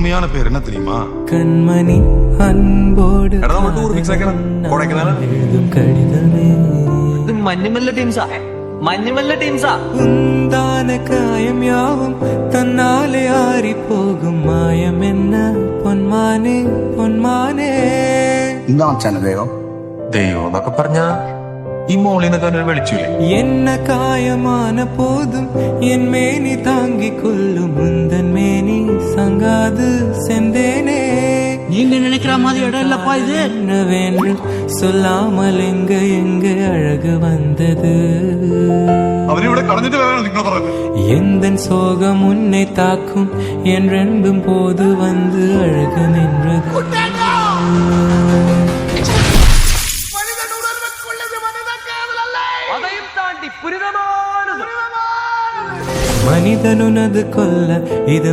உண்மையான பேர் என்ன தெரியுமா? கண்மணி அன்போடு கடிதமே உந்தான காயம் யாவும் தன்னாலே ஆறி போகும் மாயம் என்ன പൊന്മാനെ പൊന്മാനെ ദൈവം എന്നൊക്കെ പറഞ്ഞ ഈ മോളിന്നൊക്കെ വിളിച്ചില്ലേ? என்ன காயமான போதும் என் மேனி தாங்கிக் கொள்ளும் முந்தன் மேனி சங்காது செந்தேனே. நீங்க நினைக்கிற மாதிரி இடம் இல்லப்பா இது. என்னவென்று சொல்லாமல் எங்க எங்க அழகு வந்தது. எந்தன் சோகம் உன்னை தாக்கும் என்றென்பும் போது வந்து அழகு நின்றது. மனிதனுனது கொல்ல இது